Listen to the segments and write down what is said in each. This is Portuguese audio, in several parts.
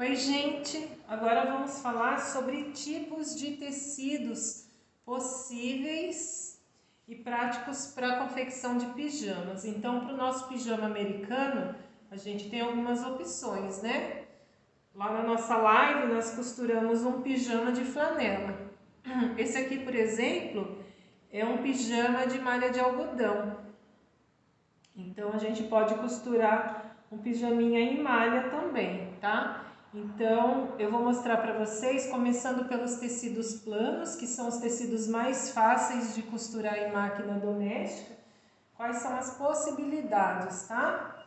Oi, gente! Agora vamos falar sobre tipos de tecidos possíveis e práticos para a confecção de pijamas. Então, para o nosso pijama americano, a gente tem algumas opções, né? Lá na nossa live, nós costuramos um pijama de flanela. Esse aqui, por exemplo, é um pijama de malha de algodão. Então, a gente pode costurar um pijaminha em malha também, tá? Então, eu vou mostrar para vocês, começando pelos tecidos planos, que são os tecidos mais fáceis de costurar em máquina doméstica, quais são as possibilidades, tá?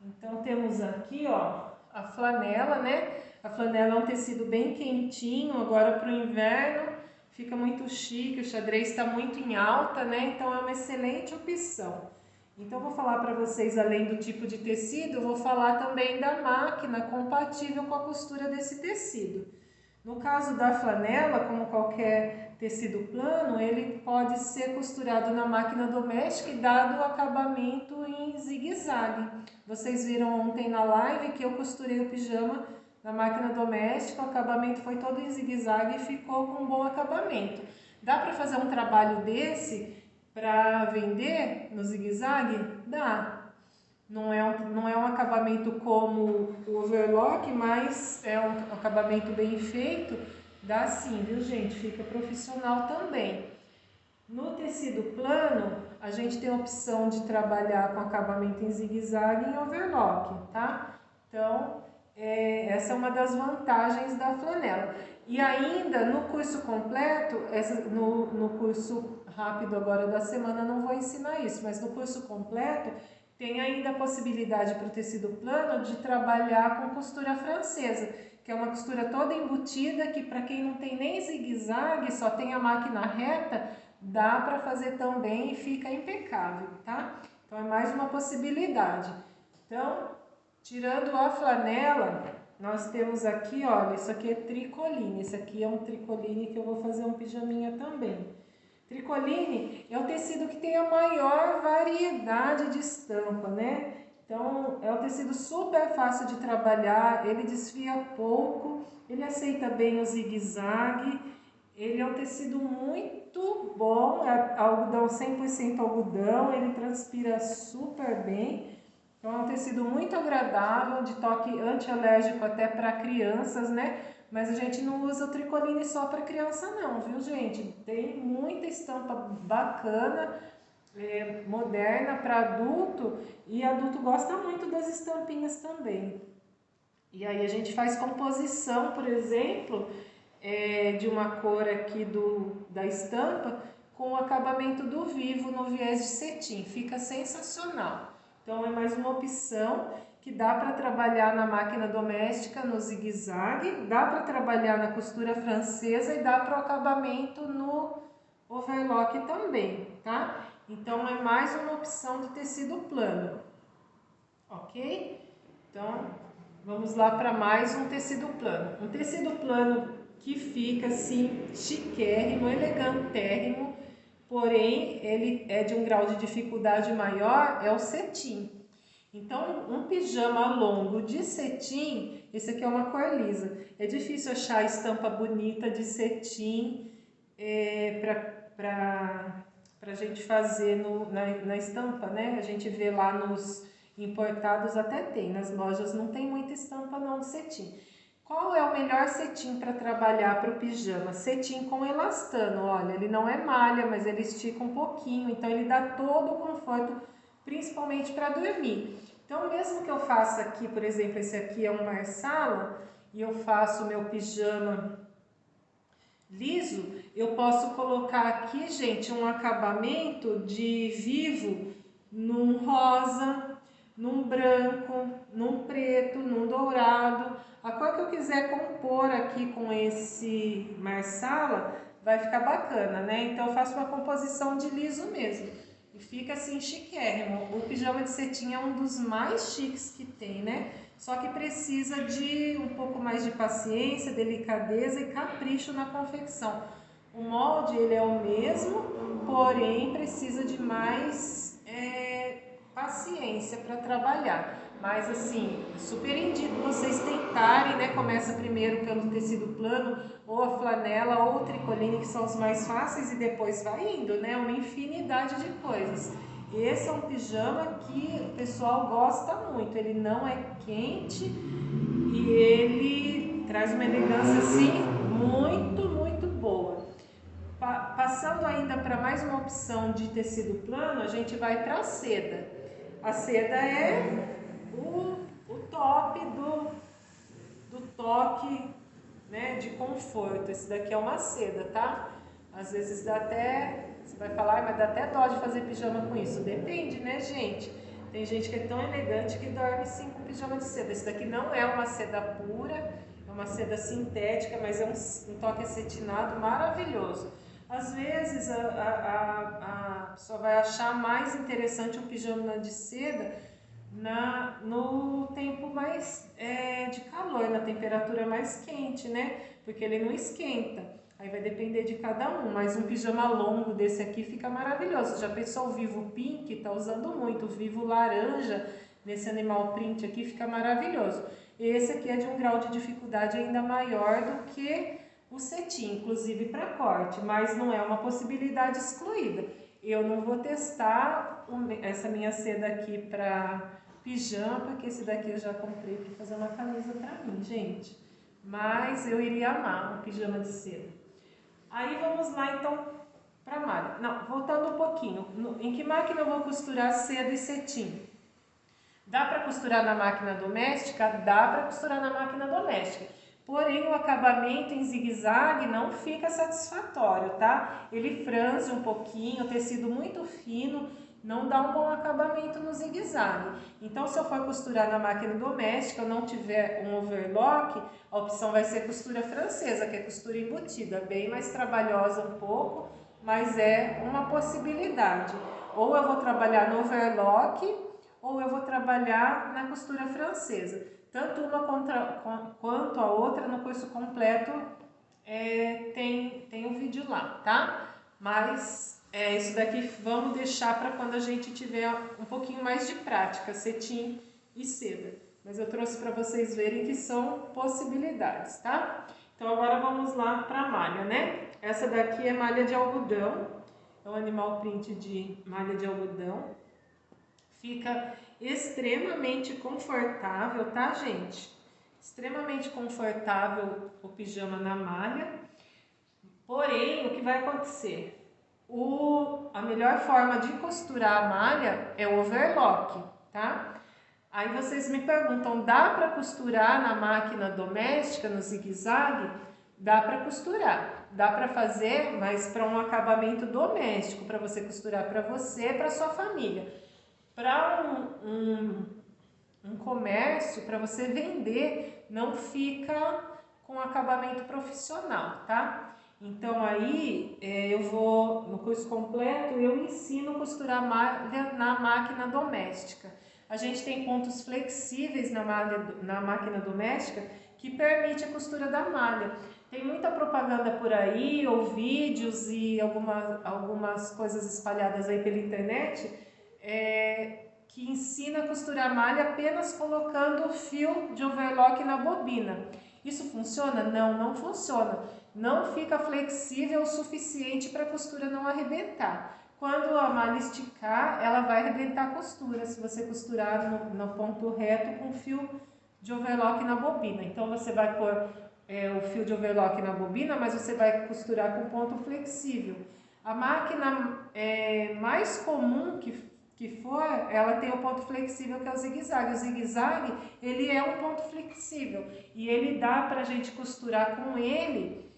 Então, temos aqui, ó, a flanela, né? A flanela é um tecido bem quentinho, agora para o inverno fica muito chique, o xadrez está muito em alta, né? Então, é uma excelente opção. Então, eu vou falar para vocês, além do tipo de tecido, eu vou falar também da máquina compatível com a costura desse tecido. No caso da flanela, como qualquer tecido plano, ele pode ser costurado na máquina doméstica e dado o acabamento em zigue-zague. Vocês viram ontem na live que eu costurei o pijama na máquina doméstica, o acabamento foi todo em zigue-zague e ficou com um bom acabamento. Dá para fazer um trabalho desse para vender no zigue-zague? Dá. Não é um acabamento como o overlock, mas é um acabamento bem feito. Dá sim, viu, gente? Fica profissional também. No tecido plano, a gente tem a opção de trabalhar com acabamento em zigue-zague e em overlock, tá? Então, essa é uma das vantagens da flanela. E ainda no curso completo, no curso rápido agora da semana não vou ensinar isso, mas no curso completo tem ainda a possibilidade para o tecido plano de trabalhar com costura francesa, que é uma costura toda embutida, que para quem não tem nem zigue-zague, só tem a máquina reta, dá para fazer também e fica impecável, tá? Então é mais uma possibilidade. Então, tirando a flanela, nós temos aqui, olha, isso aqui é tricoline, esse aqui é um tricoline que eu vou fazer um pijaminha também. Tricoline é o tecido que tem a maior variedade de estampa, né? Então, é um tecido super fácil de trabalhar, ele desfia pouco, ele aceita bem o zigue-zague, ele é um tecido muito bom, é algodão 100% algodão, ele transpira super bem. Então, é um tecido muito agradável, de toque antialérgico até para crianças, né? Mas a gente não usa o tricoline só para criança não, viu, gente? Tem muita estampa bacana, moderna para adulto, e adulto gosta muito das estampinhas também. E aí a gente faz composição, por exemplo, de uma cor aqui da estampa com o acabamento do vivo no viés de cetim. Fica sensacional. Então é mais uma opção que dá para trabalhar na máquina doméstica no zigue-zague, dá para trabalhar na costura francesa e dá para o acabamento no overlock também, tá? Então é mais uma opção de tecido plano, ok? Então vamos lá para mais um tecido plano. Um tecido plano que fica assim chiquérrimo, elegantérrimo, porém ele é de um grau de dificuldade maior, é o cetim. Então, um pijama longo de cetim, esse aqui é uma cor lisa. É difícil achar a estampa bonita de cetim para a gente fazer na estampa, né? A gente vê lá nos importados até tem, nas lojas não tem muita estampa não de cetim. Qual é o melhor cetim para trabalhar para o pijama? Cetim com elastano, olha, ele não é malha, mas ele estica um pouquinho, então ele dá todo o conforto, principalmente para dormir. Então, mesmo que eu faça aqui, por exemplo, esse aqui é um marsala, e eu faço o meu pijama liso, eu posso colocar aqui, gente, um acabamento de vivo num rosa, num branco, num preto, num dourado. A cor que eu quiser compor aqui com esse marsala vai ficar bacana, né? Então eu faço uma composição de liso mesmo. E fica assim chiquérrimo. O pijama de cetim é um dos mais chiques que tem, né? Só que precisa de um pouco mais de paciência, delicadeza e capricho na confecção. O molde ele é o mesmo, porém precisa de mais paciência para trabalhar. Mas assim, super indico vocês tentarem, né? Começa primeiro pelo tecido plano, ou a flanela, ou o tricoline, que são os mais fáceis, e depois vai indo, né? Uma infinidade de coisas. Esse é um pijama que o pessoal gosta muito, ele não é quente e ele traz uma elegância assim muito boa. Passando ainda para mais uma opção de tecido plano, a gente vai para a seda. A seda é o top do toque, né, de conforto. Esse daqui é uma seda, tá? Às vezes dá até, você vai falar, mas dá até dó de fazer pijama com isso. Depende, né, gente? Tem gente que é tão elegante que dorme sim com pijama de seda. Esse daqui não é uma seda pura, é uma seda sintética, mas é um toque acetinado maravilhoso. Às vezes a pessoa vai achar mais interessante um pijama de seda no tempo mais de calor, na temperatura mais quente, né? Porque ele não esquenta. Aí vai depender de cada um, mas um pijama longo desse aqui fica maravilhoso. Já pensou o Vivo Pink? Tá usando muito. O Vivo Laranja, nesse animal print aqui, fica maravilhoso. Esse aqui é de um grau de dificuldade ainda maior do que o cetim, inclusive para corte, mas não é uma possibilidade excluída. Eu não vou testar essa minha seda aqui para pijama, porque esse daqui eu já comprei para fazer uma camisa para mim, gente. Mas eu iria amar um pijama de seda. Aí vamos lá então para malha. Não, voltando um pouquinho. Em que máquina eu vou costurar seda e cetim? Dá para costurar na máquina doméstica? Dá para costurar na máquina doméstica. Porém, o acabamento em zigue-zague não fica satisfatório, tá? Ele franze um pouquinho, o tecido muito fino, não dá um bom acabamento no zigue-zague. Então, se eu for costurar na máquina doméstica, eu não tiver um overlock, a opção vai ser costura francesa, que é costura embutida, bem mais trabalhosa um pouco, mas é uma possibilidade. Ou eu vou trabalhar no overlock, ou eu vou trabalhar na costura francesa. Tanto uma quanto a outra no curso completo tem um vídeo lá, tá? Mas isso daqui vamos deixar para quando a gente tiver um pouquinho mais de prática, cetim e seda. Mas eu trouxe para vocês verem que são possibilidades, tá? Então agora vamos lá para a malha, né? Essa daqui é malha de algodão, é um animal print de malha de algodão. Fica extremamente confortável, tá, gente? Extremamente confortável o pijama na malha. Porém, o que vai acontecer? A melhor forma de costurar a malha é o overlock, tá? Aí vocês me perguntam, dá para costurar na máquina doméstica, no zigue-zague? Dá para costurar, dá para fazer, mas para um acabamento doméstico, para você costurar para você e para sua família. Para um comércio, para você vender, não fica com acabamento profissional, tá? Então aí eu vou, no curso completo, eu ensino a costurar malha na máquina doméstica. A gente tem pontos flexíveis na máquina doméstica que permite a costura da malha. Tem muita propaganda por aí, ou vídeos e algumas coisas espalhadas aí pela internet, que ensina a costurar a malha apenas colocando o fio de overlock na bobina. Isso funciona? Não, não funciona. Não fica flexível o suficiente para a costura não arrebentar. Quando a malha esticar, ela vai arrebentar a costura, se você costurar no ponto reto com fio de overlock na bobina. Então você vai pôr o fio de overlock na bobina, mas você vai costurar com ponto flexível. A máquina mais comum que for, ela tem o ponto flexível, que é o zigue-zague. O zigue-zague, ele é um ponto flexível e ele dá pra gente costurar com ele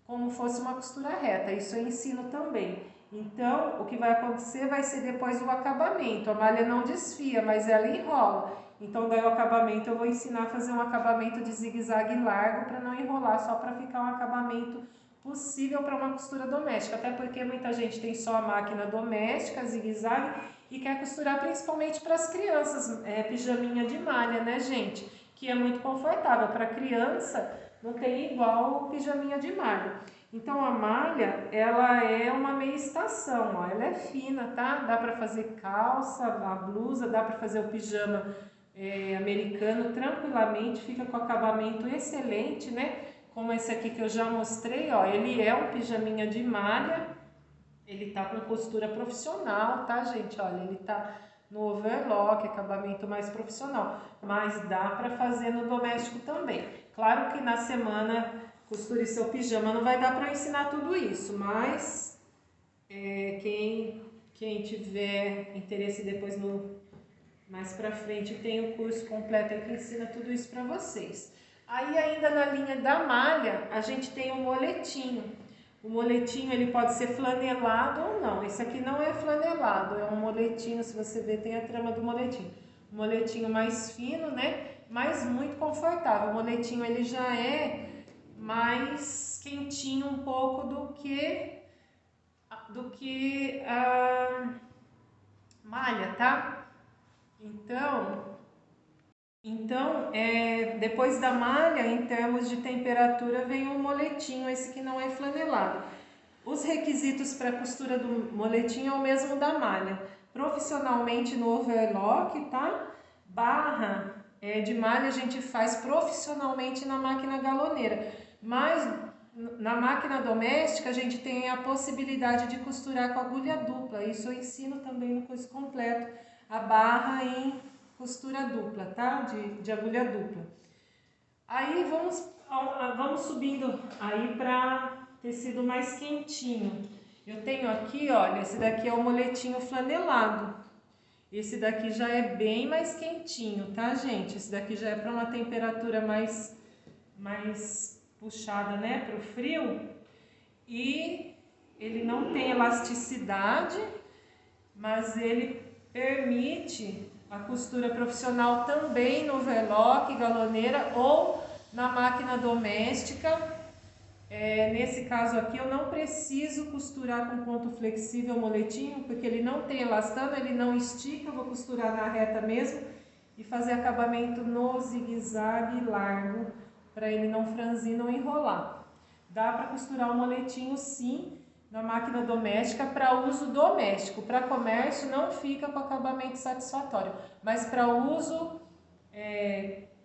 como fosse uma costura reta. Isso eu ensino também. Então, o que vai acontecer vai ser depois o acabamento. A malha não desfia, mas ela enrola. Então, daí o acabamento, eu vou ensinar a fazer um acabamento de zigue-zague largo para não enrolar, só para ficar um acabamento possível para uma costura doméstica. Até porque muita gente tem só a máquina doméstica, zigue-zague, e quer costurar principalmente para as crianças, pijaminha de malha, né, gente? Que é muito confortável. Para criança, não tem igual o pijaminha de malha. Então, a malha, ela é uma meia estação, ó. Ela é fina, tá? Dá para fazer calça, a blusa, dá para fazer o pijama americano, tranquilamente, fica com acabamento excelente, né? Como esse aqui que eu já mostrei, ó, ele é um pijaminha de malha, ele tá com costura profissional, tá, gente? Olha, ele tá no overlock, acabamento mais profissional, mas dá para fazer no doméstico também. Claro que na semana costure seu pijama, não vai dar para ensinar tudo isso, mas quem tiver interesse depois mais para frente tem o curso completo aí que ensina tudo isso para vocês. Aí ainda na linha da malha, a gente tem o moletinho. O moletinho ele pode ser flanelado ou não. Esse aqui não é flanelado, é um moletinho, se você ver tem a trama do moletinho. Um moletinho mais fino, né? Mas muito confortável. O moletinho ele já é mais quentinho um pouco do que a malha, tá? Então, depois da malha, em termos de temperatura, vem o moletinho, esse que não é flanelado. Os requisitos para a costura do moletinho é o mesmo da malha. Profissionalmente no overlock, tá? Barra de malha a gente faz profissionalmente na máquina galoneira. Mas na máquina doméstica a gente tem a possibilidade de costurar com agulha dupla. Isso eu ensino também no curso completo. A barra em costura dupla, tá? De agulha dupla. Aí vamos subindo aí para tecido mais quentinho. Eu tenho aqui, olha, esse daqui é o moletinho flanelado. Esse daqui já é bem mais quentinho, tá, gente? Esse daqui já é para uma temperatura mais puxada, né, para o frio. E ele não tem elasticidade, mas ele permite a costura profissional também no overlock, galoneira ou na máquina doméstica. Nesse caso aqui eu não preciso costurar com ponto flexível o moletinho, porque ele não tem elastano, ele não estica, eu vou costurar na reta mesmo e fazer acabamento no zigue-zague largo, para ele não franzir, não enrolar. Dá para costurar o moletinho sim, na máquina doméstica para uso doméstico. Para comércio não fica com acabamento satisfatório, mas para uso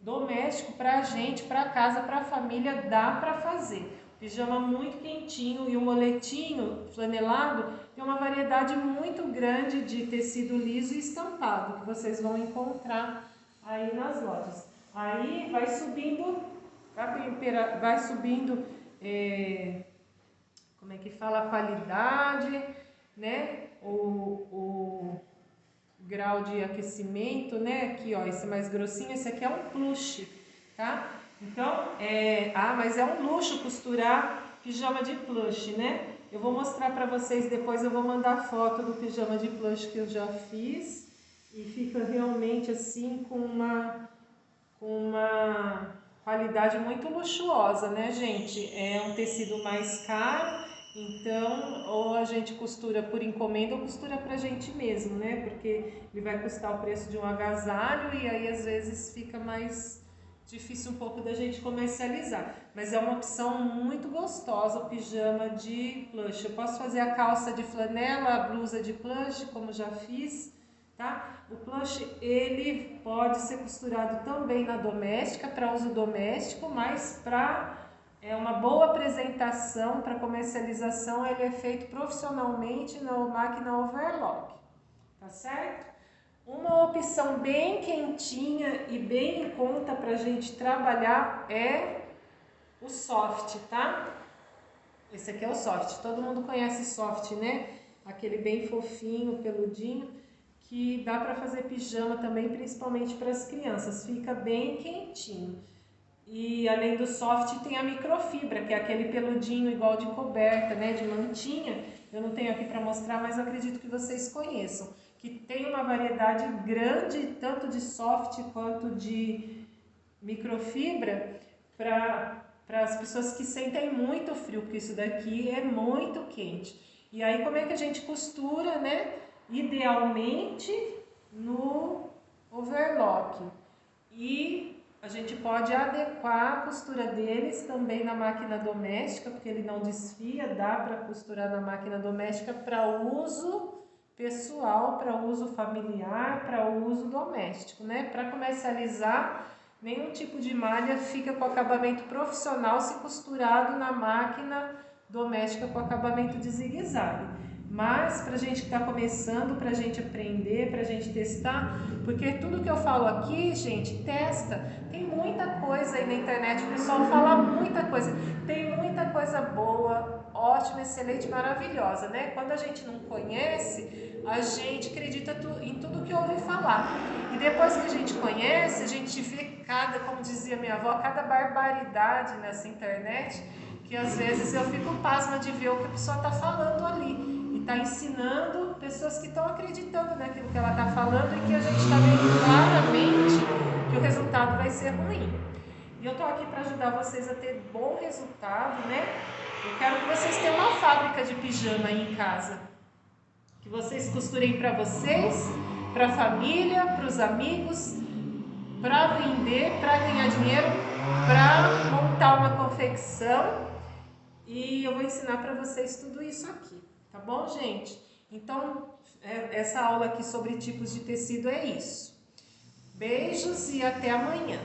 doméstico, para a gente, para casa, para a família, dá para fazer. Pijama muito quentinho e o moletinho flanelado tem uma variedade muito grande de tecido liso e estampado que vocês vão encontrar aí nas lojas. Aí vai subindo como é que fala, a qualidade, né? O grau de aquecimento, né? Aqui, ó, esse mais grossinho, esse aqui é um plush, tá? Então, mas é um luxo costurar pijama de plush, né? Eu vou mostrar para vocês depois, eu vou mandar foto do pijama de plush que eu já fiz e fica realmente assim com uma qualidade muito luxuosa, né, gente? É um tecido mais caro, então ou a gente costura por encomenda ou costura pra gente mesmo, né? Porque ele vai custar o preço de um agasalho e aí às vezes fica mais difícil um pouco da gente comercializar. Mas é uma opção muito gostosa o pijama de plush. Eu posso fazer a calça de flanela, a blusa de plush, como já fiz, tá? O plush ele pode ser costurado também na doméstica, para uso doméstico, mas para uma boa apresentação, para comercialização, ele é feito profissionalmente na máquina overlock, tá certo? Uma opção bem quentinha e bem em conta para a gente trabalhar é o soft, tá? Esse aqui é o soft, todo mundo conhece soft, né? Aquele bem fofinho, peludinho, que dá para fazer pijama também, principalmente para as crianças, fica bem quentinho. E além do soft tem a microfibra, que é aquele peludinho igual de coberta, né, de mantinha. Eu não tenho aqui para mostrar, mas eu acredito que vocês conheçam. Que tem uma variedade grande, tanto de soft quanto de microfibra, para as pessoas que sentem muito frio, porque isso daqui é muito quente. E aí como é que a gente costura, né? Idealmente no overlock. E a gente pode adequar a costura deles também na máquina doméstica, porque ele não desfia, dá para costurar na máquina doméstica para uso pessoal, para uso familiar, para uso doméstico, né? Para comercializar, nenhum tipo de malha fica com acabamento profissional se costurado na máquina doméstica com acabamento de zigue-zague. Mas para a gente que está começando, para a gente aprender, para a gente testar, porque tudo que eu falo aqui, gente, testa. Tem muita coisa aí na internet, o pessoal fala muita coisa, tem muita coisa boa, ótima, excelente, maravilhosa, né? Quando a gente não conhece, a gente acredita em tudo que ouve falar. E depois que a gente conhece, a gente vê cada, como dizia minha avó, cada barbaridade nessa internet, que às vezes eu fico pasma de ver o que a pessoa está falando ali. E está ensinando pessoas que estão acreditando naquilo que ela está falando e que a gente está vendo claramente que o resultado vai ser ruim. E eu estou aqui para ajudar vocês a ter bom resultado, né? Eu quero que vocês tenham uma fábrica de pijama aí em casa. Que vocês costurem para vocês, para a família, para os amigos, para vender, para ganhar dinheiro, para montar uma confecção. E eu vou ensinar para vocês tudo isso aqui, tá bom, gente? Então, essa aula aqui sobre tipos de tecido é isso. Beijos e até amanhã.